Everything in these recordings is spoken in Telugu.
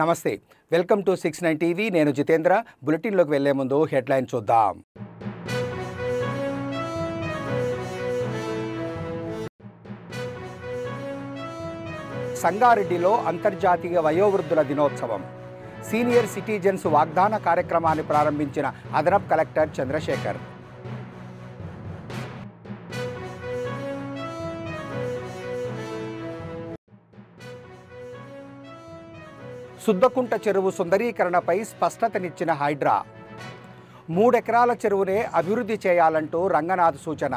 నమస్తే, వెల్కమ్ టు 69 టీవీ. నేను జితేంద్ర. బులెటిన్లోకి వెళ్లే ముందు హెడ్లైన్ చూద్దాం. సంగారెడ్డిలో అంతర్జాతీయ వయోవృద్ధుల దినోత్సవం. సీనియర్ సిటిజన్స్ వాగ్దాన కార్యక్రమాన్ని ప్రారంభించిన అదనపు కలెక్టర్ చంద్రశేఖర్. సుద్దకుంట చెరువు సుందరీకరణపై స్పష్టతనిచ్చిన హైడ్రా. 3 ఎకరాల చెరువునే అభివృద్ధి చేయాలంటూ రంగనాథ్ సూచన.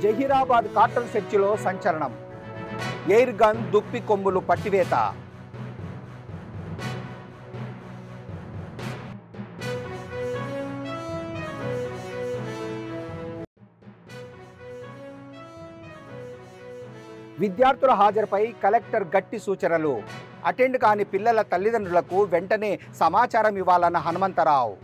జహీరాబాద్ కాటన్ సెర్చిలో సంచలనం. ఎయిర్ గన్ దుప్పి కొమ్ములు పట్టివేత. విద్యార్థుల హాజరుపై కలెక్టర్ గట్టి సూచనలు. అటెండ్ కాని పిల్లల తల్లిదండ్రులకు వెంటనే సమాచారం ఇవ్వాలన్న హనుమంతరావు.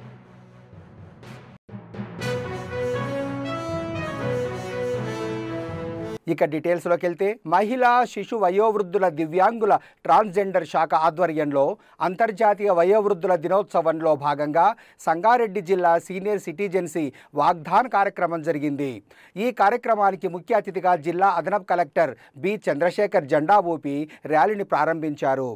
ఇక డీటెయిల్స్లోకి వెళ్తే, మహిళా శిశు వయోవృద్ధుల దివ్యాంగుల ట్రాన్స్జెండర్ శాఖ ఆధ్వర్యంలో అంతర్జాతీయ వయోవృద్ధుల దినోత్సవంలో భాగంగా సంగారెడ్డి జిల్లా సీనియర్ సిటిజన్సీ వాగ్దాన కార్యక్రమం జరిగింది. ఈ కార్యక్రమానికి ముఖ్య అతిథిగా జిల్లా అదనపు కలెక్టర్ బి చంద్రశేఖర్ జెండా ఊపి ర్యాలీని ప్రారంభించారు.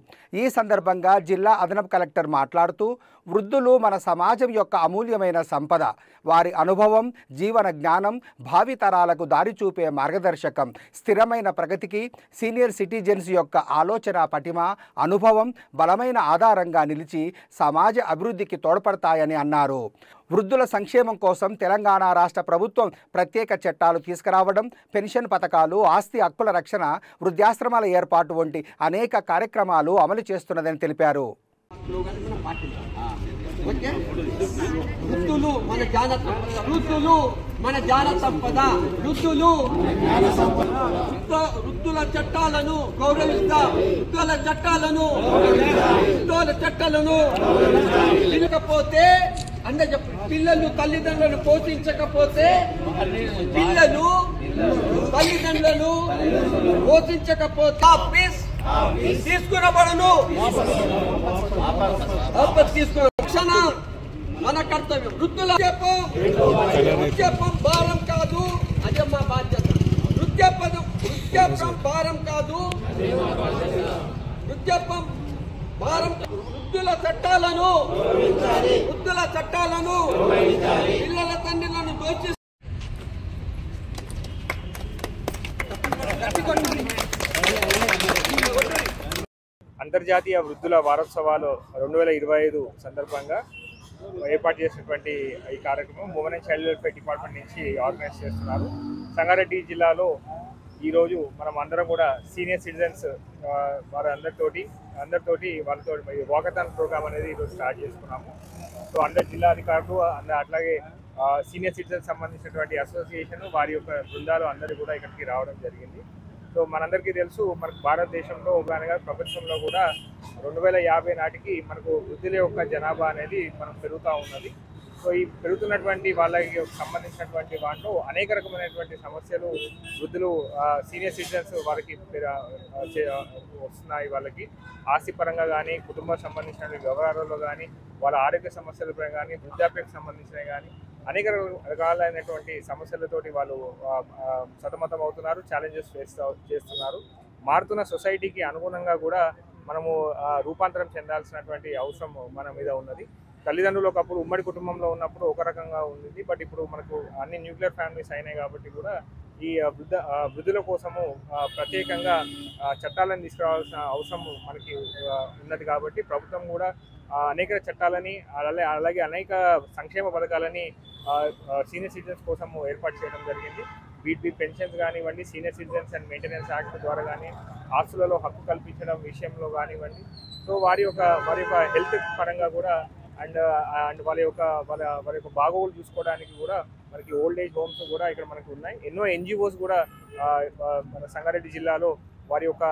ఈ సందర్భంగా జిల్లా అదనపు కలెక్టర్ మాట్లాడుతూ, వృద్ధులు మన సమాజం యొక్క అమూల్యమైన సంపద. వారి అనుభవం, జీవన జ్ఞానం భావితరాలకు దారి చూపే మార్గదర్శకం. స్థిరమైన ప్రగతికి సీనియర్ సిటిజన్స్ యొక్క ఆలోచన పటిమ, అనుభవం బలమైన ఆధారంగా నిలిచి సమాజ అభివృద్ధికి తోడ్పడతాయని అన్నారు. వృద్ధుల సంక్షేమం కోసం తెలంగాణ రాష్ట్ర ప్రభుత్వం ప్రత్యేక చట్టాలు తీసుకురావడం, పెన్షన్ పథకాలు, ఆస్తి హక్కుల రక్షణ, వృద్ధాశ్రమాల ఏర్పాటు వంటి అనేక కార్యక్రమాలు అమలు చేస్తున్నదని తెలిపారు. వృద్ధులు మన జాన సంపద. వృద్ధుల చట్టాలను గౌరవిస్తాం. వృద్ధుల చట్టాలను వినకపోతే పిల్లలు తల్లిదండ్రులను పోషించకపోతే తీసుకునబడును. రక్షణ మన కర్తవ్యం. వృద్ధుల వృద్ధాప్యం భారం కాదు, అదే మా బాధ్యత. వృద్ధాప్యం భారం కాదు, వృద్ధాప్యం భారం. వృద్ధుల చట్టాలను పిల్లల తండ్రులను దోచి అంతర్జాతీయ వృద్ధుల వారోత్సవాలు 2025 సందర్భంగా ఏర్పాటు చేసినటువంటి ఈ కార్యక్రమం women and child welfare department నుంచి ఆర్గనైజ్ చేస్తున్నారు. సంగారెడ్డి జిల్లాలో ఈరోజు మనం అందరం కూడా సీనియర్ సిటిజన్స్ అందరితోటి వాళ్ళతో వాకథాన్ ప్రోగ్రామ్ అనేది ఈరోజు స్టార్ట్ చేసుకున్నాము. సో అందరు జిల్లా అధికారులు అట్లాగే సీనియర్ సిటిజన్స్ సంబంధించినటువంటి అసోసియేషన్ వారి యొక్క బృందాలు అందరూ కూడా ఇక్కడికి రావడం జరిగింది. సో మనందరికీ తెలుసు, మనకు భారతదేశంలో కానీ ప్రపంచంలో కూడా 2050 నాటికి మనకు వృద్ధుల యొక్క జనాభా అనేది మనం పెరుగుతూ ఉన్నది. సో ఈ పెరుగుతున్నటువంటి వాళ్ళకి సంబంధించినటువంటి వాటిలో అనేక రకమైనటువంటి సమస్యలు వృద్ధులు సీనియర్ సిటిజన్స్ వారికి వస్తున్నాయి. వాళ్ళకి ఆస్తి పరంగా కానీ, కుటుంబం సంబంధించిన వ్యవహారాల్లో కానీ, వాళ్ళ ఆరోగ్య సమస్యలపై కానీ, వృద్ధాప్యకు సంబంధించినవి కానీ అనేక రకాలైనటువంటి సమస్యలతోటి వాళ్ళు సతమతం అవుతున్నారు, ఛాలెంజెస్ చేస్తున్నారు. మారుతున్న సొసైటీకి అనుగుణంగా కూడా మనము రూపాంతరం చెందాల్సినటువంటి అవసరం మన మీద ఉన్నది. తల్లిదండ్రులు ఒకప్పుడు ఉమ్మడి కుటుంబంలో ఉన్నప్పుడు ఒక రకంగా ఉంది, బట్ ఇప్పుడు మనకు అన్ని న్యూక్లియర్ ఫ్యామిలీస్ అయినాయి కాబట్టి కూడా ఈ వృద్ధుల కోసము ప్రత్యేకంగా చట్టాలను తీసుకురావాల్సిన అవసరం మనకి ఉన్నది. కాబట్టి ప్రభుత్వం కూడా అనేక చట్టాలని అలాగే అనేక సంక్షేమ పథకాలని సీనియర్ సిటిజన్స్ కోసము ఏర్పాటు చేయడం జరిగింది. వీటి పెన్షన్స్ కానివ్వండి, senior citizens and maintenance act ద్వారా కానీ, ఆస్తులలో హక్కు కల్పించడం విషయంలో కానివ్వండి, సో వారి యొక్క హెల్త్ పరంగా కూడా అండ్ వాళ్ళ యొక్క బాగోగులు చూసుకోవడానికి కూడా మనకి ఓల్డ్ ఏజ్ హోమ్స్ కూడా ఇక్కడ మనకు ఉన్నాయి. ఎన్నో ఎన్జిఓస్ కూడా మన సంగారెడ్డి జిల్లాలో వారి యొక్క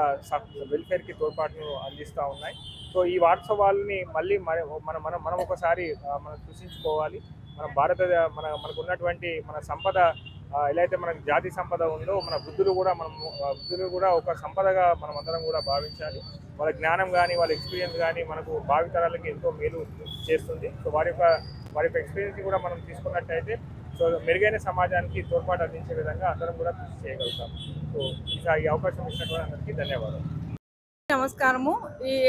వెల్ఫేర్కి తోడ్పాటును అందిస్తూ ఉన్నాయి. సో ఈ వారోత్సవాలని మళ్ళీ మనం ఒకసారి మనం సృష్టించుకోవాలి. మనకు ఉన్నటువంటి మన సంపద ఎలా అయితే మనకు జాతి సంపద ఉందో మన వృద్ధులు కూడా ఒక సంపదగా మనం అందరం కూడా భావించాలి. వాళ్ళ జ్ఞానం కానీ వాళ్ళ ఎక్స్పీరియన్స్ కానీ మనకు భావితరాలకి ఎంతో మేలు చేస్తుంది. సో వారి యొక్క ఎక్స్పీరియన్స్ కూడా మనం తీసుకున్నట్టయితే సో మెరుగైన సమాజానికి తోడ్పాటు అందించే విధంగా అందరం కూడా కృషి చేయగలుగుతాం. సో ఈ అవకాశం ఇచ్చినటువంటి అందరికీ ధన్యవాదాలు. నమస్కారము.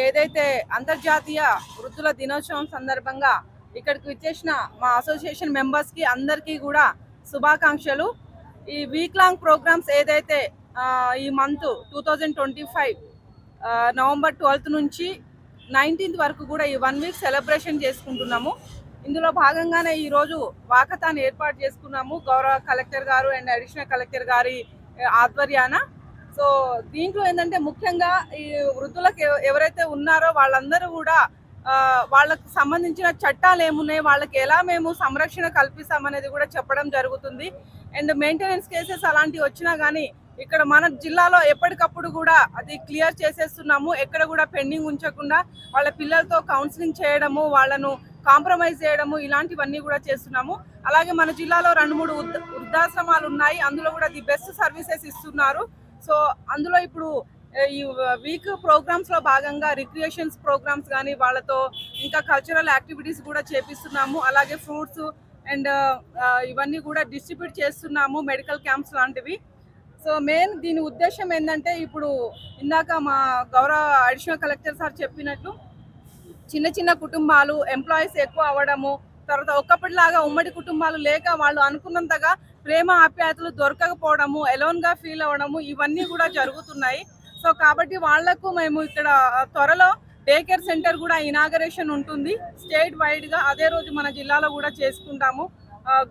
ఏదైతే అంతర్జాతీయ వృద్ధుల దినోత్సవం సందర్భంగా ఇక్కడికి వచ్చేసిన మా అసోసియేషన్ మెంబర్స్కి అందరికీ కూడా శుభాకాంక్షలు. ఈ వీక్ లాంగ్ ప్రోగ్రామ్స్ ఏదైతే ఈ మంత్ 2025 నవంబర్ 12th నుంచి 19th వరకు కూడా ఈ 1 వీక్ సెలబ్రేషన్ చేసుకుంటున్నాము. ఇందులో భాగంగానే ఈరోజు వాకథాన్ ఏర్పాటు చేసుకున్నాము గౌరవ కలెక్టర్ గారు అండ్ అడిషనల్ కలెక్టర్ గారి ఆధ్వర్యాన. సో దీంట్లో ఏంటంటే ముఖ్యంగా ఈ వృద్ధులకు ఎవరైతే ఉన్నారో వాళ్ళందరూ కూడా వాళ్ళకు సంబంధించిన చట్టాలు ఏమున్నాయి, వాళ్ళకి ఎలా మేము సంరక్షణ కల్పిస్తామనేది కూడా చెప్పడం జరుగుతుంది. అండ్ మెయింటెనెన్స్ కేసెస్ అలాంటివి వచ్చినా కానీ ఇక్కడ మన జిల్లాలో ఎప్పటికప్పుడు కూడా అది క్లియర్ చేసేస్తున్నాము. ఎక్కడ కూడా పెండింగ్ ఉంచకుండా వాళ్ళ పిల్లలతో కౌన్సిలింగ్ చేయడము, వాళ్ళను కాంప్రమైజ్ చేయడము ఇలాంటివన్నీ కూడా చేస్తున్నాము. అలాగే మన జిల్లాలో 2-3 వృద్ధాశ్రమాలు ఉన్నాయి. అందులో కూడా ది బెస్ట్ సర్వీసెస్ ఇస్తున్నారు. సో అందులో ఇప్పుడు ఈ వీక్ ప్రోగ్రామ్స్లో భాగంగా రిక్రియేషన్స్ ప్రోగ్రామ్స్ కానీ వాళ్ళతో ఇంకా కల్చరల్ యాక్టివిటీస్ కూడా చేపిస్తున్నాము. అలాగే ఫ్రూట్స్ అండ్ ఇవన్నీ కూడా డిస్ట్రిబ్యూట్ చేస్తున్నాము, మెడికల్ క్యాంప్స్ లాంటివి. సో మెయిన్ దీని ఉద్దేశం ఏంటంటే ఇప్పుడు ఇందాక మా గౌరవ అడిషనల్ కలెక్టర్ సార్ చెప్పినట్లు చిన్న చిన్న కుటుంబాలు ఎంప్లాయీస్ ఎక్కువ అవ్వడము, తర్వాత ఒక్కప్పటిలాగా ఉమ్మడి కుటుంబాలు లేక వాళ్ళు అనుకున్నంతగా ప్రేమ ఆప్యాయతలు దొరకకపోవడము, ఎలోన్గా ఫీల్ అవ్వడము ఇవన్నీ కూడా జరుగుతున్నాయి. సో కాబట్టి వాళ్లకు మేము ఇక్కడ త్వరలో డే కేర్ సెంటర్ కూడా ఇనాగరేషన్ ఉంటుంది స్టేట్ వైడ్గా. అదే రోజు మన జిల్లాలో కూడా చేసుకుంటాము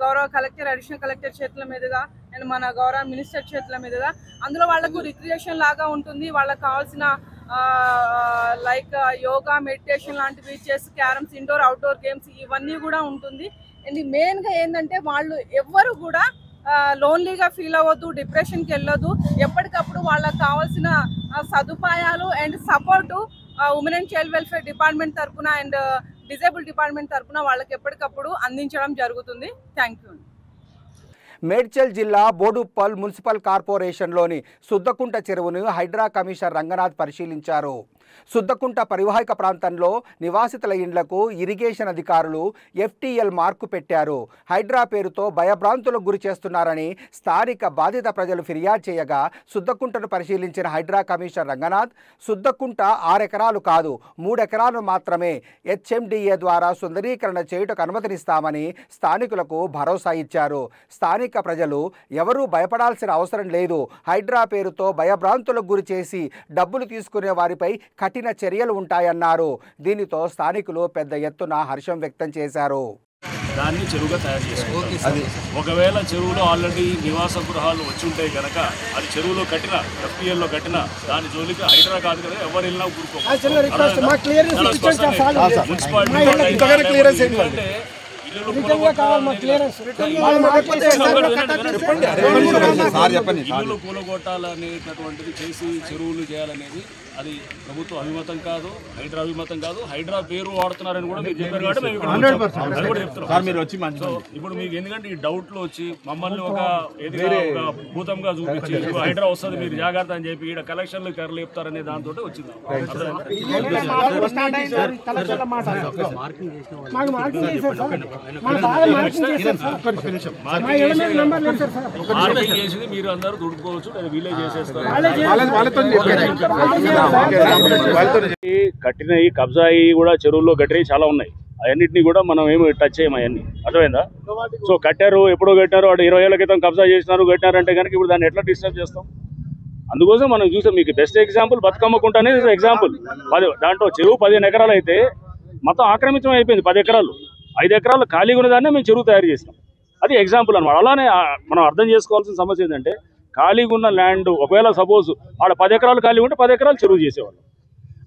గౌరవ కలెక్టర్ అడిషనల్ కలెక్టర్ చేతుల మీదుగా అండ్ మన గౌరవ మినిస్టర్ చేతుల మీదుగా. అందులో వాళ్లకు రిక్రియేషన్ లాగా ఉంటుంది, వాళ్ళకి కావాల్సిన లైక్ యోగా, మెడిటేషన్ లాంటివి, chess, carroms, indoor outdoor games ఇవన్నీ కూడా ఉంటుంది. అండ్ మెయిన్గా ఏంటంటే వాళ్ళు ఎవ్వరు కూడా లోన్లీగా ఫీల్ అవ్వద్దు, డిప్రెషన్కి వెళ్ళొద్దు. ఎప్పటికప్పుడు వాళ్ళకి కావాల్సిన సదుపాయాలు and support women and child welfare department తరఫున అండ్ డిజేబుల్ డిపార్ట్మెంట్ తరఫున వాళ్ళకి ఎప్పటికప్పుడు అందించడం జరుగుతుంది. Thank you. మేడ్చల్ జిల్లా బోడుప్పల్ మున్సిపల్ కార్పొరేషన్లోని సుద్దకుంట చెరువును హైడ్రా కమిషనర్ రంగనాథ్ పరిశీలించారు. సుద్దకుంట పరివాహక ప్రాంతంలో నివాసితుల ఇండ్లకు ఇరిగేషన్ అధికారులు FTL మార్కు పెట్టారు. హైడ్రా పేరుతో భయభ్రాంతులకు గురి చేస్తున్నారని స్థానిక బాధిత ప్రజలు ఫిర్యాదు చేయగా సుద్దకుంటను పరిశీలించిన హైడ్రా కమిషనర్ రంగనాథ్ సుద్దకుంట 6 ఎకరాలు కాదు 3 ఎకరాలు మాత్రమే HMDA ద్వారా సుందరీకరణ చేయుటకు అనుమతినిస్తామని స్థానికులకు భరోసా ఇచ్చారు. స్థానిక ప్రజలు ఎవరూ భయపడాల్సిన అవసరం లేదు. హైడ్రా పేరుతో భయభ్రాంతులకు గురి చేసి డబ్బులు తీసుకునే వారిపై కఠిన చర్యలు ఉంటాయన్నారు. దీనితో స్థానికులు పెద్ద ఎత్తున హర్షం వ్యక్తం చేశారు. దాన్ని చెరువుగా తయారు చేసుకోవాలి. ఒకవేళ చెరువులో ఆల్రెడీ నివాస గృహాలు వచ్చి ఉంటాయి కనుక అది చెరువులో కట్టిన FTL లో కట్టిన దాని జోలికి హైడ్రా కాదు కదా, ఎవరు వెళ్ళినా ఇల్లు కూలగొట్టాలనేటటువంటిది చేసి చెరువులు చేయాలనేది అది ప్రభుత్వ అభిమతం కాదు, హైడ్రా అభిమతం కాదు. హైడ్రా పేరు వాడుతున్నారని కూడా మీరు చెప్పారు కాబట్టి మేము కూడా చెప్తున్నాం. ఇప్పుడు మీకు ఎందుకంటే ఈ డౌట్లు వచ్చి మమ్మల్ని ఒక భూతంగా చూపించి హైడ్రా వస్తుంది మీరు జాగ్రత్త అని చెప్పి ఇక్కడ కలెక్షన్లు కర్రలు చెప్తారనే దాంతో వచ్చింది. మార్కింగ్ చేసింది మీరు అందరూ దుడుకోవచ్చు, వీలే చేసేస్తారు. కట్టినవి కబ్జా కూడా చెరువుల్లో కట్టినవి చాలా ఉన్నాయి. అవన్నింటినీ కూడా మనం ఏమి టచ్ చేయము. అవన్నీ అర్థమైందా? సో కట్టారు, ఎప్పుడో కట్టారు, వాడు 20 ఏళ్ల క్రితం కబ్జా చేసినారు, కట్టారంటే కనుక ఇప్పుడు దాన్ని ఎట్లా డిస్టర్బ్ చేస్తాం? అందుకోసం మనం చూసాం. మీకు బెస్ట్ ఎగ్జాంపుల్ బతుకమ్మకుంట అనేది ఎగ్జాంపుల్. దాంట్లో చెరువు 15 ఎకరాలు అయితే మొత్తం ఆక్రమించడం అయిపోయింది. 10 ఎకరాలు 5 ఎకరాలు ఖాళీగా ఉన్నదాన్నే మేము చెరువు తయారు చేసినాం. అది ఎగ్జాంపుల్ అనమాట. అలానే మనం అర్థం చేసుకోవాల్సిన సమస్య ఏంటంటే ఖాళీగా ఉన్న ల్యాండ్ ఒకవేళ సపోజ్ ఆడ 10 ఎకరాలు ఖాళీ ఉంటే 10 ఎకరాలు చెరువు చేసేవాళ్ళు.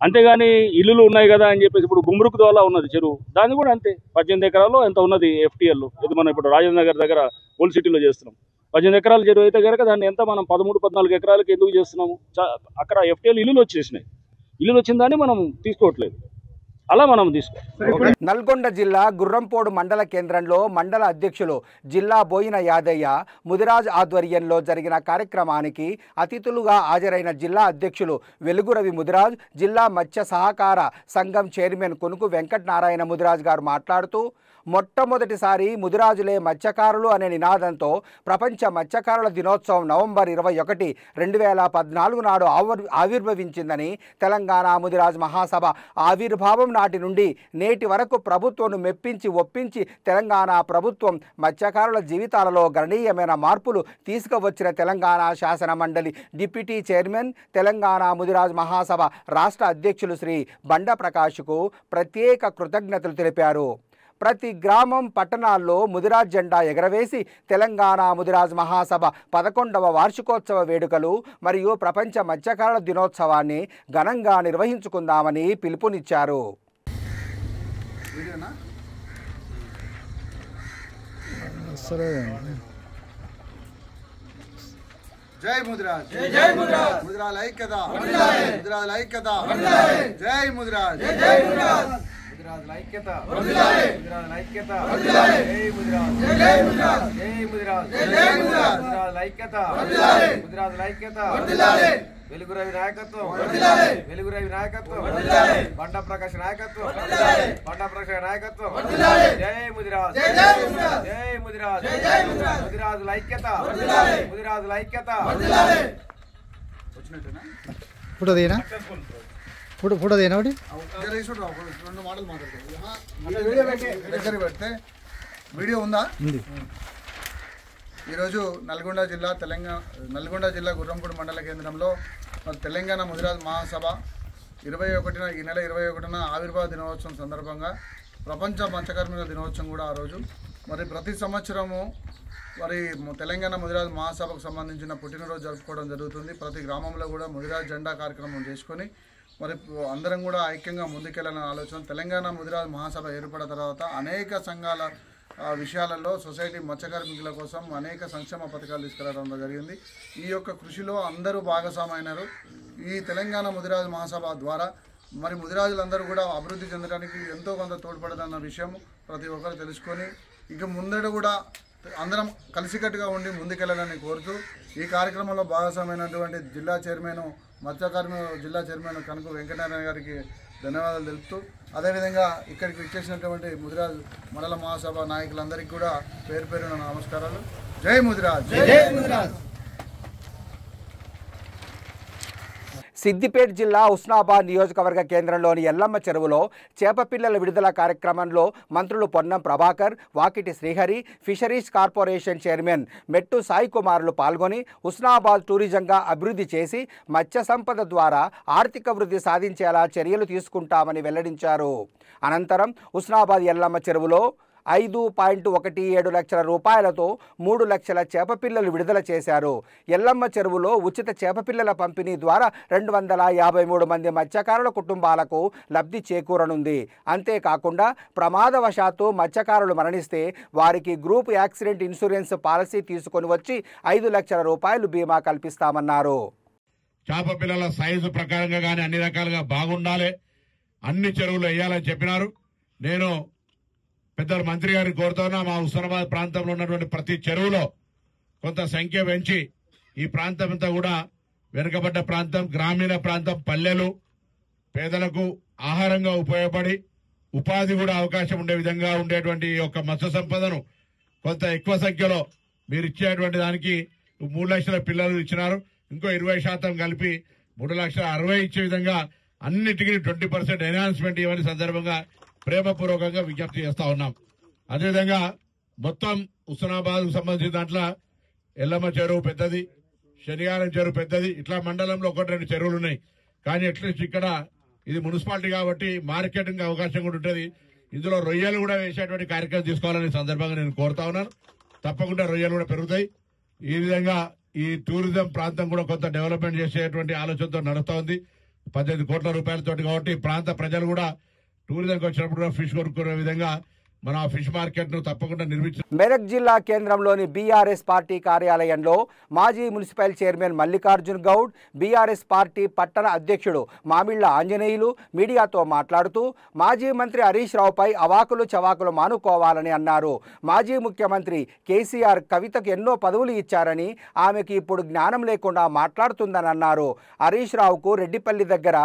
అంతేగాని ఇల్లులు ఉన్నాయి కదా అని చెప్పేసి ఇప్పుడు గుమ్రుక్ ద్వారా ఉన్నది చెరువు, దాన్ని కూడా అంతే 18 ఎకరాలు ఎంత ఉన్నది FTL. ఇది మనం ఇప్పుడు రాజేంద్ర నగర్ దగ్గర ఓల్డ్ సిటీలో చేస్తున్నాం. 18 ఎకరాల చెరువు అయితే కనుక దాన్ని ఎంత మనం 13-14 ఎకరాలకి ఎందుకు చేస్తున్నాము? అక్కడ FTL ఇల్లులు వచ్చేసినాయి. ఇల్లులు వచ్చిన దాన్ని మనం తీసుకోవట్లేదు. అలా మనం తీసుకో. నల్గొండ జిల్లా గుర్రంపోడు మండల కేంద్రంలో మండల అధ్యక్షులు జిల్లా బోయిన యాదయ్య ముదిరాజ్ ఆధ్వర్యంలో జరిగిన కార్యక్రమానికి అతిథులుగా హాజరైన జిల్లా అధ్యక్షులు వెలుగురవి ముదిరాజ్, జిల్లా మత్స్య సహకార సంఘం చైర్మన్ కొనుకు వెంకటనారాయణ ముదిరాజ్ గారు మాట్లాడుతూ మొట్టమొదటిసారి ముదిరాజులే మత్స్యకారులు అనే నినాదంతో ప్రపంచ మత్స్యకారుల దినోత్సవం నవంబర్ 21, 2014 నాడు ఆవిర్భవించిందని, తెలంగాణ ముదిరాజ్ మహాసభ ఆవిర్భావం నాటి నుండి నేటి వరకు ప్రభుత్వం మెప్పించి ఒప్పించి తెలంగాణ ప్రభుత్వం మత్స్యకారుల జీవితాలలో గణనీయమైన మార్పులు తీసుకువచ్చిన తెలంగాణ శాసన మండలి డిప్యూటీ చైర్మన్, తెలంగాణ ముదిరాజ్ మహాసభ రాష్ట్ర అధ్యక్షులు శ్రీ బండ ప్రకాష్కు ప్రత్యేక కృతజ్ఞతలు తెలిపారు. ప్రతి గ్రామం, పట్టణాల్లో ముదిరాజ్ జెండా ఎగరవేసి తెలంగాణ ముదిరాజ్ మహాసభ 11వ వార్షికోత్సవ వేడుకలు మరియు ప్రపంచ మత్స్యకారుల దినోత్సవాన్ని ఘనంగా నిర్వహించుకుందామని పిలుపునిచ్చారు. జై ముదిరాజ్, జై ముదిరాజ్, ముదిరాజ్ ఐక్యత, ముదిరాజ్ ఐక్యత, జై ముదిరాజ్, జై ముదిరాజ్, ముదిరాజ్ ఐక్యత, ముదిరాజ్ ఐక్యత, జై ముదిరాజ్, జై ముదిరాజ్, జై ముదిరాజ్, జై ముదిరాజ్, ముదిరాజ్ ఐక్యత, ముదిరాజ్ ఐక్యత, వెలుగురవి నాయకత్వం, వెలుగురవి నాయకత్వం, బండ ప్రకాష్ నాయకత్వం, బండ ప్రకాష్ నాయకత్వం, జై ముదిరాజ్, జై ముదిరాజ్, జై ముదిరాజ్, జై ముదిరాజ్, ముదిరాజ్ ఐక్యత, ముదిరాజ్ ఐక్యత. వచ్చినట్టేనా ఫోటో తీయనా? ఫోటో తీయనా? ఒకటి 2 మాటలు మాట్లాడుతుంది పెడితే వీడియో ఉందా? ఈరోజు నల్గొండ జిల్లా గుర్రంపూడి మండల కేంద్రంలో తెలంగాణ ముదిరాజ్ మహాసభ 21న ఈ నెల 21న ఆవిర్భావ దినోత్సవం సందర్భంగా ప్రపంచ మత్స్యకారుల దినోత్సవం కూడా ఆ రోజు. మరి ప్రతి సంవత్సరము మరి తెలంగాణ ముదిరాజ్ మహాసభకు సంబంధించిన పుట్టినరోజు జరుపుకోవడం జరుగుతుంది. ప్రతి గ్రామంలో కూడా ముదిరాజ్ జెండా కార్యక్రమం చేసుకొని మరి అందరం కూడా ఐక్యంగా ముందుకెళ్లాలనే ఆలోచన. తెలంగాణ ముదిరాజ్ మహాసభ ఏర్పడిన తర్వాత అనేక సంఘాల విషయాలలో సొసైటీ మత్స్యకార్మికుల కోసం అనేక సంక్షేమ పథకాలు తీసుకురావడం జరిగింది. ఈ యొక్క కృషిలో అందరూ భాగస్వామైనారు. ఈ తెలంగాణ ముదిరాజ్ మహాసభ ద్వారా మరి ముదిరాజులందరూ కూడా అభివృద్ధి చెందడానికి ఎంతో కొంత తోడ్పడదన్న విషయం ప్రతి ఒక్కరు తెలుసుకొని ఇక ముందట కూడా అందరం కలిసికట్టుగా ఉండి ముందుకెళ్లాలని కోరుతూ ఈ కార్యక్రమంలో భాగస్వామైనటువంటి జిల్లా చైర్మన్ మత్స్యకార్మిక జిల్లా చైర్మన్ కనుక వెంకటనారాయణ గారికి ధన్యవాదాలు తెలుపుతూ అదేవిధంగా ఇక్కడికి వచ్చేసినటువంటి ముదిరాజ్ మండల మహాసభ నాయకులందరికీ కూడా పేరు పేరున నమస్కారాలు. జై ముదిరాజ్, జై ముదిరాజ్. సిద్దిపేట జిల్లా ఉస్నాబాద్ నియోజకవర్గ కేంద్రంలోని ఎల్లమ్మ చెరువులో చేపపిల్లల విడుదల కార్యక్రమంలో మంత్రులు Ponnam Prabhakar, Vakiti Srihari, fisheries corporation chairman మెట్టు సాయి కుమార్లు పాల్గొని ఉస్నాబాద్ టూరిజంగా అభివృద్ధి చేసి మత్స్య సంపద ద్వారా ఆర్థిక వృద్ధి సాధించేలా చర్యలు తీసుకుంటామని వెల్లడించారు. అనంతరం ఉస్నాబాద్ ఎల్లమ్మ చెరువులో 5.17 లక్షల రూపాయలతో 3 లక్షల చేపపిల్లలు విడుదల చేశారు. ఎల్లమ్మ చెరువులో ఉచిత చేపపిల్లల పంపిణీ ద్వారా 253 మంది మత్స్యకారుల కుటుంబాలకు లబ్ధి చేకూరనుంది. అంతేకాకుండా ప్రమాదవశాత్తు మత్స్యకారులు మరణిస్తే వారికి గ్రూప్ యాక్సిడెంట్ ఇన్సూరెన్స్ పాలసీ తీసుకొని వచ్చి 5 లక్షల రూపాయలు బీమా కల్పిస్తామన్నారు. చేపపిల్లల సైజు ప్రకారంగా కానీ అన్ని రకాలుగా బాగుండాలి, అన్ని చెరువులు వేయాలని చెప్పినారు. నేను పెద్దలు మంత్రి గారిని కోరుతున్నా, మా హుస్నాబాద్ ప్రాంతంలో ఉన్నటువంటి ప్రతి చెరువులో కొంత సంఖ్య పెంచి ఈ ప్రాంతం అంతా కూడా వెనుకబడ్డ ప్రాంతం, గ్రామీణ ప్రాంతం, పల్లెలు పేదలకు ఆహారంగా ఉపయోగపడి ఉపాధి కూడా అవకాశం ఉండే విధంగా ఉండేటువంటి ఈ యొక్క మత్స్య సంపదను కొంత ఎక్కువ సంఖ్యలో మీరు ఇచ్చేటువంటి దానికి 3 లక్షల పిల్లలు ఇచ్చినారు. ఇంకో 20% కలిపి 3,60,000 ఇచ్చే విధంగా అన్నిటికీ 20% ఎన్హాన్స్మెంట్ ఇవ్వని సందర్భంగా ప్రేమపూర్వకంగా విజ్ఞప్తి చేస్తా ఉన్నాం. అదేవిధంగా మొత్తం హుస్నాబాద్ సంబంధించిన దాంట్లో ఎల్లమ్మ చెరువు పెద్దది, శనివారం చెరువు పెద్దది, ఇట్లా మండలంలో 1-2 చెరువులు ఉన్నాయి. కానీ అట్లీస్ట్ ఇక్కడ ఇది మున్సిపాలిటీ కాబట్టి మార్కెటింగ్ అవకాశం కూడా ఉంటుంది. ఇందులో రొయ్యలు కూడా వేసేటువంటి కార్యక్రమం తీసుకోవాలని సందర్భంగా నేను కోరుతా ఉన్నాను. తప్పకుండా రొయ్యలు కూడా పెరుగుతాయి. ఈ విధంగా ఈ టూరిజం ప్రాంతం కూడా కొంత డెవలప్మెంట్ చేసేటువంటి ఆలోచనతో నడుస్తూ ఉంది. 18 కోట్ల రూపాయలతోటి కాబట్టి ప్రాంత ప్రజలు కూడా టూరిజంకి వచ్చినప్పుడు కూడా ఫిష్ కొనుక్కునే విధంగా మన ఫిష్ మార్కెట్ను తప్పకుండా నిర్మించాలి. మెదక్ జిల్లా కేంద్రంలోని బీఆర్ఎస్ పార్టీ కార్యాలయంలో మాజీ municipal chairman Mallikarjun Goud, BRS party పట్టణ అధ్యక్షుడు మామిళ్ల ఆంజనేయులు మీడియాతో మాట్లాడుతూ మాజీ మంత్రి హరీష్ రావుపై అవాకులు చవాకులు మానుకోవాలని అన్నారు. మాజీ ముఖ్యమంత్రి కేసీఆర్ కవితకు ఎన్నో పదవులు ఇచ్చారని, ఆమెకి ఇప్పుడు జ్ఞానం లేకుండా మాట్లాడుతుందని అన్నారు. హరీష్ రావుకు రెడ్డిపల్లి దగ్గర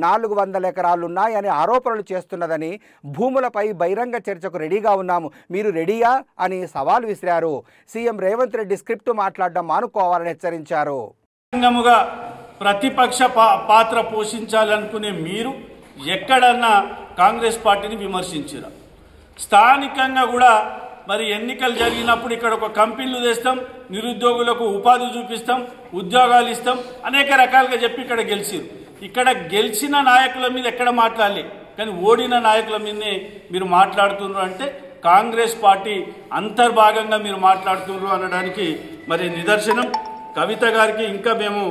400 ఎకరాలున్నాయని ఆరోపణలు చేస్తున్నదని, భూములపై బహిరంగ చర్చకు రెడీగా ఉన్నాము, మీరు రెడీయా అని సవాల్ విసిరారు. సీఎం రేవంత్ రెడ్డి స్క్రిప్ట్ మాట్లాడడం మానుకోవాలని హెచ్చరించారు. ప్రతిపక్ష పాత్ర పోషించాలనుకునే మీరు ఎక్కడన్నా కాంగ్రెస్ పార్టీని విమర్శించారు. స్థానికంగా కూడా మరి ఎన్నికలు జరిగినప్పుడు ఇక్కడ ఒక కంపెనీలు తెస్తాం, నిరుద్యోగులకు ఉపాధి చూపిస్తాం, ఉద్యోగాలు ఇస్తాం, అనేక రకాలుగా చెప్పి ఇక్కడ గెలిచారు. ఇక్కడ గెలిచిన నాయకుల మీద ఎక్కడ మాట్లాడలే, కానీ ఓడిన నాయకుల మీదనే మీరు మాట్లాడుతున్నారు. అంటే కాంగ్రెస్ పార్టీ అంతర్భాగంగా మీరు మాట్లాడుతున్నారు అనడానికి మరి నిదర్శనం. కవిత గారికి ఇంకా మేము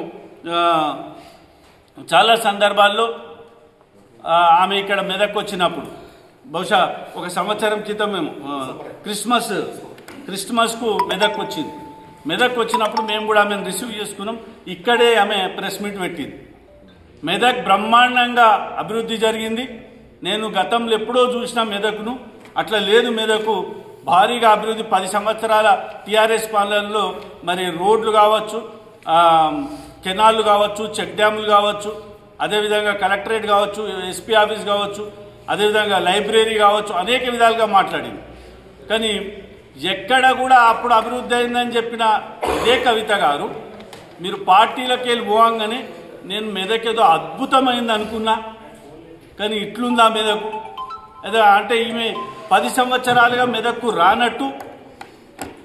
చాలా సందర్భాల్లో ఆమె ఇక్కడ మెదక్ వచ్చినప్పుడు, బహుశా 1 సంవత్సరం క్రితం మేము క్రిస్మస్కు మెదక్ వచ్చింది. మెదక్ వచ్చినప్పుడు మేము కూడా ఆమెను రిసీవ్ చేసుకున్నాం. ఇక్కడే ఆమె ప్రెస్ మీట్ పెట్టింది. మెదక్ బ్రహ్మాండంగా అభివృద్ధి జరిగింది. నేను గతంలో ఎప్పుడో చూసిన మెదక్ను, అట్లా లేదు. మెదకు భారీగా అభివృద్ధి 10 సంవత్సరాల టీఆర్ఎస్ పాలనలో మరి రోడ్లు కావచ్చు, కెనాళ్ళు కావచ్చు, చెక్ డ్యాములు కావచ్చు, అదేవిధంగా కలెక్టరేట్ కావచ్చు, ఎస్పీ ఆఫీస్ కావచ్చు, అదేవిధంగా లైబ్రరీ కావచ్చు, అనేక విధాలుగా మాట్లాడింది. కానీ ఎక్కడ కూడా అప్పుడు అభివృద్ధి అయిందని చెప్పిన ఇదే కవిత గారు మీరు పార్టీలకు వెళ్ళి పోగానే నేను మెదక్ ఏదో అద్భుతమైంది అనుకున్నా, కానీ ఇట్లుందా మెదకు అదే అంటే ఈమె 10 సంవత్సరాలుగా మెదక్కు రానట్టు,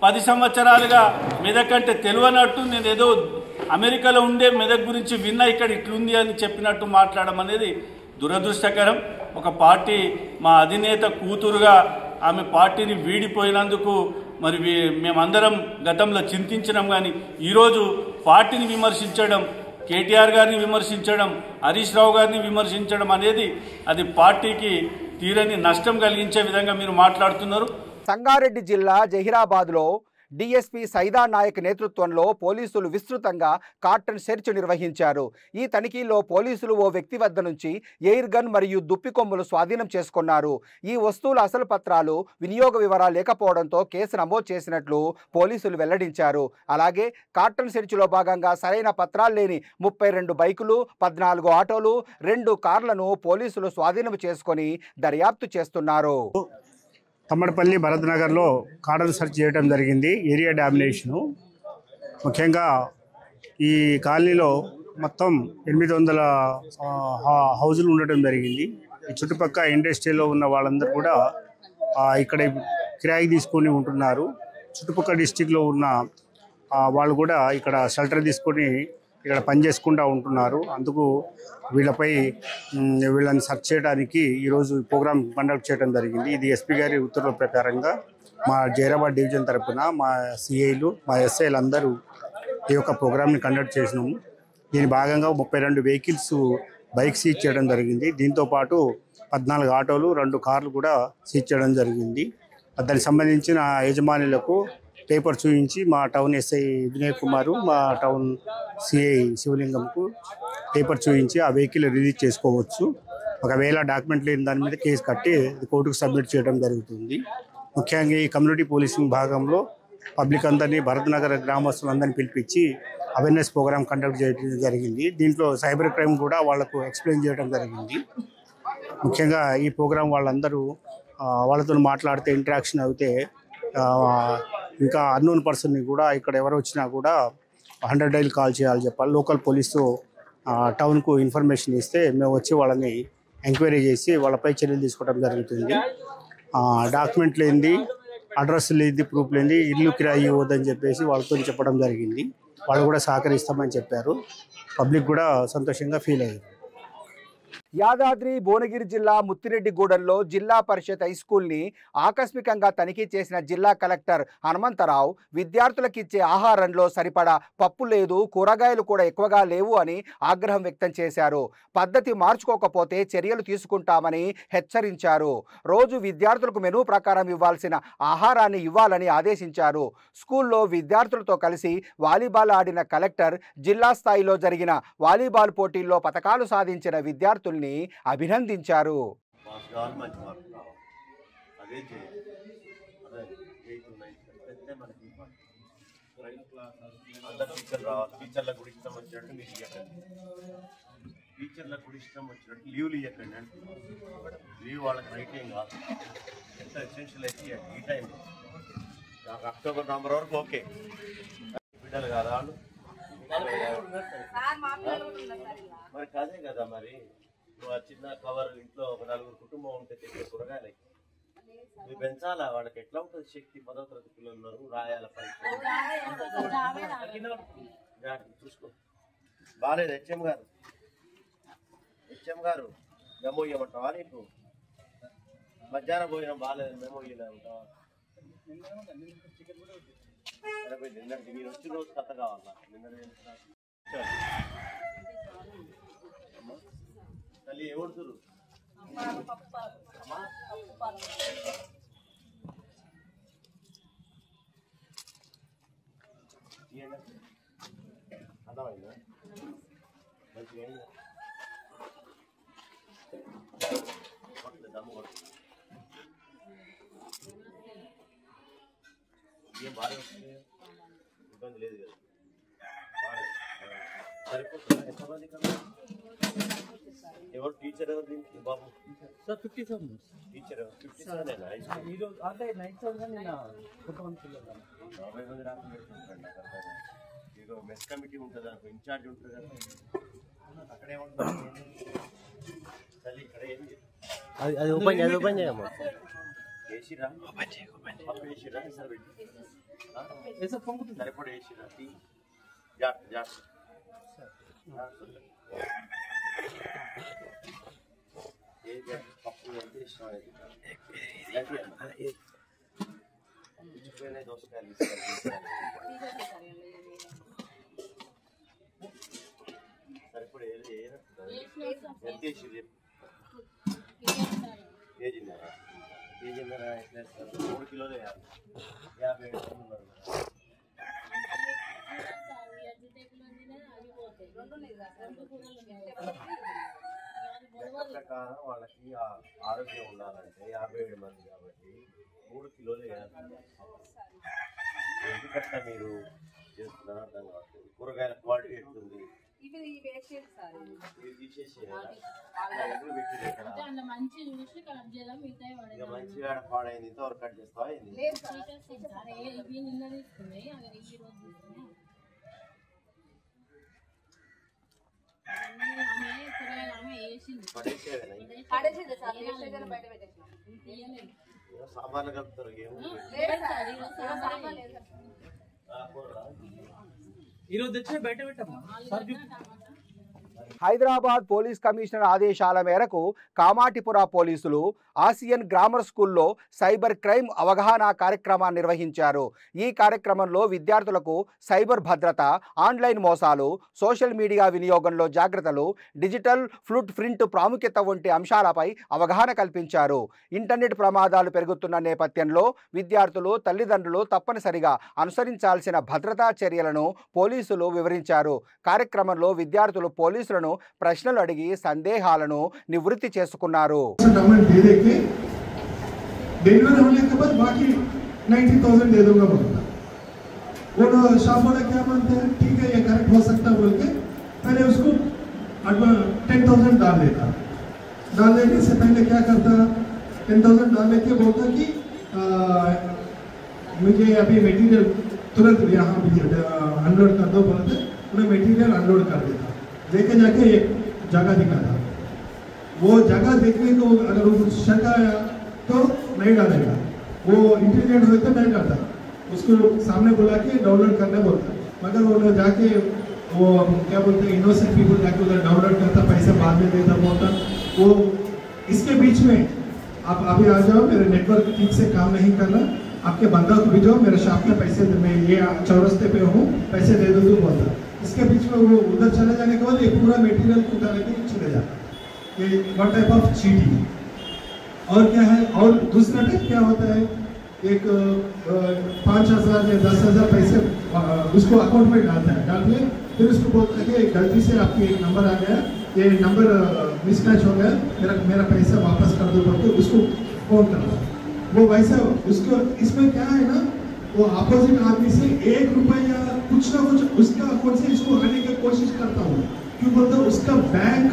10 సంవత్సరాలుగా మెదక్ అంటే తెలియనట్టు, నేను ఏదో అమెరికాలో ఉండే మెదక్ గురించి విన్నా, ఇక్కడ ఇట్లుంది అని చెప్పినట్టు మాట్లాడడం అనేది దురదృష్టకరం. ఒక పార్టీ మా అధినేత కూతురుగా ఆమె పార్టీని వీడిపోయినందుకు మరి మేమందరం గతంలో చింతించినాం. కానీ ఈరోజు పార్టీని విమర్శించడం, కేటీఆర్ గారిని విమర్శించడం, హరీష్ రావు గారిని విమర్శించడం అనేది అది పార్టీకి తీరని నష్టం కలిగించే విధంగా మీరు మాట్లాడుతున్నారు. సంగారెడ్డి జిల్లా జహీరాబాద్లో డీఎస్పీ సైదా నాయక్ నేతృత్వంలో పోలీసులు విస్తృతంగా కార్టన్ సెర్చ్ నిర్వహించారు. ఈ తనిఖీల్లో పోలీసులు ఓ వ్యక్తి వద్ద నుంచి ఎయిర్ గన్ మరియు దుప్పికొమ్ములు స్వాధీనం చేసుకున్నారు. ఈ వస్తువుల అసలు పత్రాలు, వినియోగ వివరాలు లేకపోవడంతో కేసు నమోదు చేసినట్లు పోలీసులు వెల్లడించారు. అలాగే కార్టన్ సెర్చ్లో భాగంగా సరైన పత్రాలు లేని 32 బైకులు, 14 ఆటోలు, 2 కార్లను పోలీసులు స్వాధీనం చేసుకొని దర్యాప్తు చేస్తున్నారు. తమ్మడపల్లి భరత్ నగర్లో కార్డన్ సెర్చ్ చేయడం జరిగింది. ఏరియా డామినేషను ముఖ్యంగా ఈ కాలనీలో మొత్తం 800 హౌజులు ఉండటం జరిగింది. ఈ చుట్టుపక్కల ఇండస్ట్రీలో ఉన్న వాళ్ళందరూ కూడా ఇక్కడ కిరాయి తీసుకొని ఉంటున్నారు. చుట్టుపక్కల డిస్టిక్లో ఉన్న వాళ్ళు కూడా ఇక్కడ షెల్టర్ తీసుకొని ఇక్కడ పనిచేసుకుంటూ ఉంటున్నారు. అందుకు వీళ్ళని సెర్చ్ చేయడానికి ఈరోజు ప్రోగ్రామ్ కండక్ట్ చేయడం జరిగింది. ఇది ఎస్పీ గారి ఉత్తర్వుల ప్రకారంగా మా జైరాబాద్ డివిజన్ తరఫున మా సిఐలు, మా ఎస్ఐలు అందరూ ఈ యొక్క ప్రోగ్రామ్ని కండక్ట్ చేసినాము. దీని భాగంగా 32 వెహికల్స్ బైక్ సీజ్ చేయడం జరిగింది. దీంతోపాటు 14 ఆటోలు, 2 కార్లు కూడా సీజ్ చేయడం జరిగింది. దానికి సంబంధించిన యజమానులకు పేపర్ చూపించి మా టౌన్ ఎస్ఐ వినయ్ కుమారు, మా టౌన్ సిఐ శివలింగంకు పేపర్ చూపించి ఆ వెహికల్ రిలీజ్ చేసుకోవచ్చు. ఒకవేళ డాక్యుమెంట్ లేని దాని మీద కేసు కట్టి కోర్టుకు సబ్మిట్ చేయడం జరుగుతుంది. ముఖ్యంగా ఈ కమ్యూనిటీ పోలీసింగ్ భాగంలో పబ్లిక్ అందరినీ, భరత్ నగర్ గ్రామస్తులందరినీ పిలిపించి అవేర్నెస్ ప్రోగ్రామ్ కండక్ట్ చేయడం జరిగింది. దీంట్లో సైబర్ క్రైమ్ కూడా వాళ్లకు ఎక్స్ప్లెయిన్ చేయడం జరిగింది. ముఖ్యంగా ఈ ప్రోగ్రాం వాళ్ళందరూ వాళ్ళతో మాట్లాడితే ఇంటరాక్షన్ అయితే ఇంకా అన్నోన్ పర్సన్ని కూడా ఇక్కడ ఎవరు వచ్చినా కూడా 100 డైల్ కాల్ చేయాలని చెప్పాలి. లోకల్ పోలీసు టౌన్కు ఇన్ఫర్మేషన్ ఇస్తే మేము వచ్చి వాళ్ళని ఎంక్వైరీ చేసి వాళ్ళపై చర్యలు తీసుకోవడం జరుగుతుంది. డాక్యుమెంట్ లేనిది, అడ్రస్ లేనిది, ప్రూఫ్ లేనిది ఇల్లు కిరాయి ఇవ్వద్దని చెప్పేసి వాళ్ళతో చెప్పడం జరిగింది. వాళ్ళు కూడా సహకరిస్తామని చెప్పారు. పబ్లిక్ కూడా సంతోషంగా ఫీల్ అయ్యారు. యాదాద్రి భువనగిరి జిల్లా ముత్తిరెడ్డిగూడెంలో జిల్లా పరిషత్ హై స్కూల్ని ఆకస్మికంగా తనిఖీ చేసిన జిల్లా కలెక్టర్ హనుమంతరావు విద్యార్థులకు ఇచ్చే ఆహారంలో సరిపడా పప్పు లేదు, కూరగాయలు కూడా ఎక్కువగా లేవు అని ఆగ్రహం వ్యక్తం చేశారు. పద్ధతి మార్చుకోకపోతే చర్యలు తీసుకుంటామని హెచ్చరించారు. రోజు విద్యార్థులకు మెనూ ప్రకారం ఇవ్వాల్సిన ఆహారాన్ని ఇవ్వాలని ఆదేశించారు. స్కూల్లో విద్యార్థులతో కలిసి వాలీబాల్ ఆడిన కలెక్టర్ జిల్లా స్థాయిలో జరిగిన వాలీబాల్ పోటీల్లో పతకాలు సాధించిన విద్యార్థుల్ని అభినందించారు. టీచర్లకు కూడా ఇష్టం వచ్చినట్టు లీవ్లు ఇవ్వకండి అంటే లీవ్ వాళ్ళకి రైట్ ఏం కాదు. ఎంత ఎసెన్షియల్ అయితే ఈ టైంలో అక్టోబర్ నవంబర్ వరకు ఓకే. బిడ్డలు కాదా వాళ్ళు మరి కాదే కదా. మరి నువ్వు ఆ చిన్న కవర్ ఇంట్లో ఒక 4 కుటుంబం ఉంటే తెచ్చే కూరగాయలు నువ్వు పెంచాలా. వాళ్ళకి ఎట్లా ఉంటుంది శక్తి? 10వ తరగతి పిల్లలు ఉన్నారు, రాయాల పరీక్ష చూసుకో. బాగాలేదు హెచ్ఎం గారు మెమో ఇవ్వమంటావా? నీకు మధ్యాహ్నం భోజనం బాగాలేదు మెమో ఇవ్వలేమంటావా? నిన్నటి మీరు వచ్చిన రోజు కథ కావాలా? నిన్న తల్లి ఏమడుతురు అర్థమైందా? మంచిగా దమ్ము కొట్టు. ఏం బాగా వస్తుంది, ఇబ్బంది లేదు కదా. సరిపోతుందా? ఎంతమంది కదా? ఎవరు టీచర్ ఎవరు దీనికి బాబు? సార్ 57 టీచర్ 57 అంటే 40 మంది రాకుండా ఏదో మెస్ కమిటీ ఉంటుంది, దానికి ఇన్ఛార్జ్ ఉంటుంది కదా. అక్కడ ఏముంటుంది తల్లి? ఇక్కడ ఏమి అది ఓపెన్ చేయమ్మా. వేసిరా వేసిరా సార్ పెట్టి సరిపడ వేసిరా జాగ్రత్త. పప్పు ఎంత ఇష్టం అనేది దోసకాయలు సరిపడ ఎంత వేసి కేజీన్నరా ఎట్లా 3 కిలోలు వేయాలి. 50 ఉన్నారు. ప్రకారం వాళ్ళకి ఆరోగ్యం ఉండాలంటే 57 మంది కాబట్టి 3 కిలోలు వేయాలి. ఎందుకంటే మీరు చేస్తున్నారు అర్థం కావట్లేదు. కూరగాయల క్వాలిటీ ఎట్లుంది మంచిగా పాడైంది ఇంతవరకు కట్ చేస్తావా? సాంబార్లు కలుపుతారు. ఈరోజు తెచ్చిన బయట పెట్టమ్మా. హైదరాబాద్ పోలీస్ కమిషనర్ ఆదేశాల మేరకు కామాటిపుర పోలీసులు ఆసియన్ గ్రామర్ స్కూల్లో సైబర్ క్రైమ్ అవగాహన కార్యక్రమాన్ని నిర్వహించారు. ఈ కార్యక్రమంలో విద్యార్థులకు సైబర్ భద్రత, ఆన్లైన్ మోసాలు, సోషల్ మీడియా వినియోగంలో జాగ్రత్తలు, డిజిటల్ ఫుట్ ప్రింట్ ప్రాముఖ్యత వంటి అంశాలపై అవగాహన కల్పించారు. ఇంటర్నెట్ ప్రమాదాలు పెరుగుతున్న నేపథ్యంలో విద్యార్థులు, తల్లిదండ్రులు తప్పనిసరిగా అనుసరించాల్సిన భద్రతా చర్యలను పోలీసులు వివరించారు. కార్యక్రమంలో విద్యార్థులు పోలీసులను ప్రశ్నలు అడిగి సందేహాలను నివృత్తి చేసుకున్నారు. डिलीवर होने के बाद बाकी 90,000 दे दूंगा बोलता। वो शॉप वाला क्या मानते हैं, ठीक है ये करेक्ट हो सकता है बोल के पहले उसको 10,000 डाल देता। डाल देने से पहले क्या करता, 10,000 डालने के बोलता कि मुझे अभी मटेरियल तुरंत यहाँ अनलोड कर दो बोलते, उन्हें मटेरियल अनलोड कर देता। देखे जाके एक जगह दिखाता, वो जगह देखने को अगर शक आया तो नहीं डालेगा, वो इंटेलिजेंट हो तो नहीं डालता, उसको सामने बुला के डाउनलोड करने बोलता। मगर वो लोग जाके वो क्या बोलते हैं इनोसेंट पीपल जाके उधर डाउनलोड करता, पैसा बाद में देता बोलता, वो इसके बीच में आप अभी आ जाओ, मेरा नेटवर्क ठीक से काम नहीं कर रहा, आपके बंदा को भी जाओ, मेरे शॉप में पैसे मैं ये चौरस्ते पे हूँ, पैसे दे दो तो बोलता। इसके बीच में वो उधर चले जाने के बाद ये पूरा मटेरियल उठा लेके चले जाता। ये वन टाइप ऑफ चीटिंग। और क्या है, और दूसरा टाइप क्या होता है, एक 5,000 या 10,000 पैसे उसको अकाउंट में डालता है, डाल के फिर उसको बोलता है कि गलती से आपकी एक नंबर आ गया, ये नंबर मिसमैच हो गया, मेरा पैसा वापस कर दो बोल के उसको फोन करता है। वो वैसा उसको इसमें क्या है ना, वो अपोजिट आदमी से 1 रुपया या कुछ ना कुछ उसका अकाउंट से इसको आने की कोशिश करता हूँ। क्यों बोलता हूँ, उसका बैंक,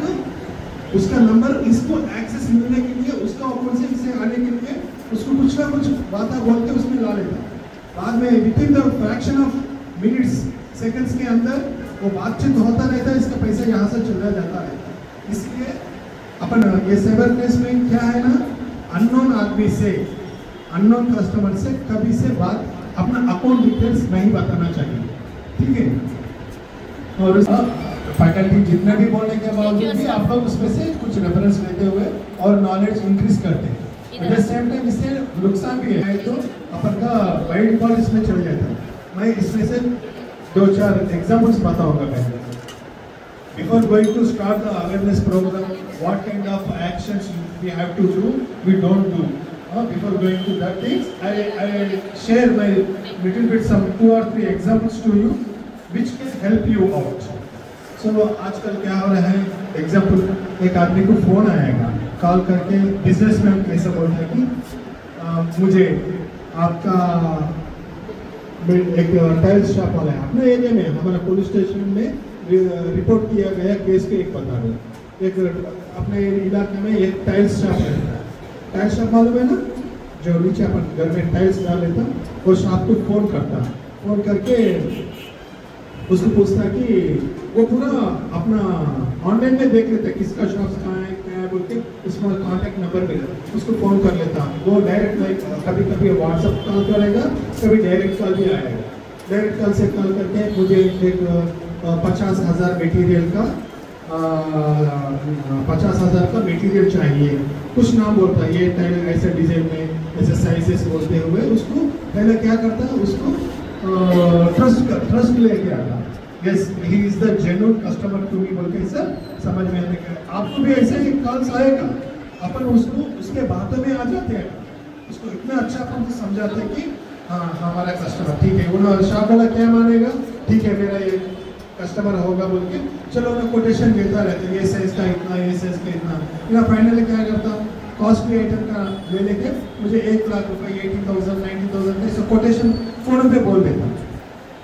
उसका नंबर इसको एक्सेस मिलने के लिए, उसका अकाउंट से इसे आने के लिए उसको कुछ ना कुछ बातें बोल के उसमें ला लेता। बाद में with in the fraction of minutes seconds के अंदर वो बातचीत होता रहता है, इसका पैसा यहाँ से चला जाता है। इसलिए अपन ये साइबर केस में क्या है ना, अननोन आदमी से, अननोन कस्टमर से कभी से बात अपना अकाउंट डिटेल्स नहीं बताना चाहिए, ठीक है। और फैकल्टी जितने भी बोलने के बावजूद भी आप लोग उसमें से कुछ रेफरेंस लेते हुए और नॉलेज इंक्रीज करते हैं। एट द सेम टाइम इससे नुकसान भी है, तो अपन का बाय डिफॉल्ट इसमें चल जाता है। मैं इसमें से 2-4 एग्जाम्पल्स बताऊंगा पहले। Before going to start the awareness program, what kind of actions we have to do, we don't do. Before going to that things, I share my little bit some 2 or 3 examples to you, which can help you out. So आजकल क्या हो रहा है, एग्जाम्पल, एक आदमी को फोन आएगा, कॉल करके बिजनेसमैन ऐसा बोलता है कि मुझे आपका एक टाइल्स शॉप वाला है अपने एरिया में, हमारा पुलिस स्टेशन में रिपोर्ट किया गया केस के एक बता रहे, एक अपने इलाके में एक टाइल्स शॉप है, टाइल्स शॉप मालूम है ना, जो नीचे अपन घर में टाइल्स डाल लेता, वो शॉप को फोन करता, फोन करके उसको पूछता कि वो पूरा अपना ऑनलाइन में देख लेता किसका शॉप कहाँ है क्या है बोल के, उसमें कॉन्टैक्ट नंबर मिला, उसको फोन कर लेता। वो डायरेक्ट कभी कभी व्हाट्सएप कॉल करेगा, कभी डायरेक्ट कॉल भी आएगा। डायरेक्ट कॉल से कॉल करके मुझे एक 50,000 मटेरियल का 50,000 का मटेरियल चाहिए, कुछ नाम बोलता है, ये टाइल ऐसे डिजाइन में ऐसे साइजेस बोलते हुए उसको पहले क्या करता है, उसको ट्रस्ट लेके आता, yes he is the genuine customer to me बोल के सर समझ में आने का। आपको भी ऐसे ही कॉल्स आएगा, अपन उसको उसके बातों में आ जाते हैं, उसको इतना अच्छा अपन समझाते हैं कि हाँ हमारा कस्टमर ठीक है, उन्होंने शॉप वाला क्या मानेगा, ठीक है मेरा ये कस्टमर होगा बोल के चलो ना कोटेशन देता रहता है, ये साइज का इतना, ये साइज का इतना, फिर फाइनली क्या करता, कॉस्टली आइटम का ले लेके मुझे 1 लाख रुपए 80,000 90,000 ऐसे कोटेशन फोन पे बोल देता,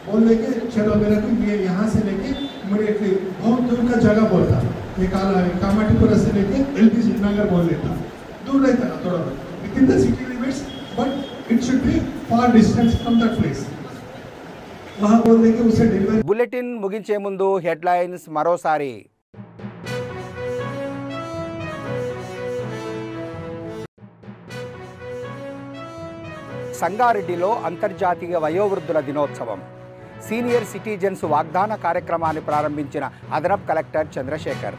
बोल लेके चलो मेरा को ये यहाँ से लेके इमीडिएटली बहुत दूर का जगह बोलता, ये कामाटीपुरा से लेके LP नगर बोल देता, दूर रहता ना थोड़ा with in the city limits, but it should be far distance from that place, वहाँ बोल देके उसे डिलीवरी। బులెటిన్ ముగించే ముందు హెడ్లైన్స్ మరోసారి. సంగారెడ్డిలో అంతర్జాతీయ వయోవృద్ధుల దినోత్సవం, సీనియర్ సిటిజన్స్ వాగ్దాన కార్యక్రమాన్ని ప్రారంభించిన అదనపు కలెక్టర్ చంద్రశేఖర్.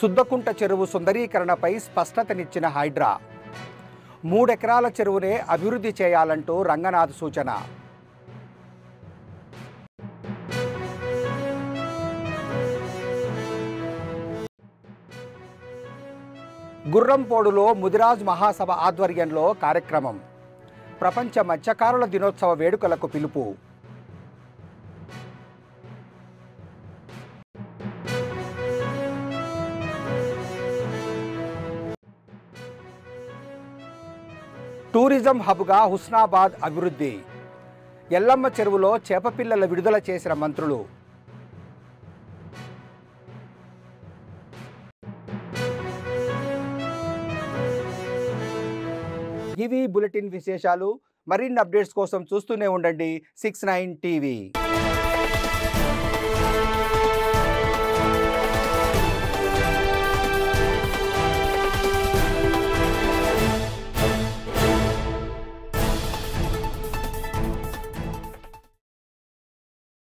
సుద్దకుంట చెరువు సుందరీకరణపై స్పష్టతనిచ్చిన హైడ్రా, 3 ఎకరాల చెరువునే అభివృద్ధి చేయాలంటూ రంగనాథ్ సూచన. గుర్రంపోడులో ముదిరాజ్ మహాసభ ఆధ్వర్యంలో కార్యక్రమం, ప్రపంచ మత్స్యకారుల దినోత్సవ వేడుకలకు పిలుపు. టూరిజం హబ్గా హుస్నాబాద్ అభివృద్ధి, ఎల్లమ్మ చెరువులో చేపపిల్లల విడుదల చేసిన మంత్రులు. ఇవి బులెటిన్ విశేషాలు. మరిన్ని అప్డేట్స్ కోసం చూస్తూనే ఉండండి 69 టీవీ.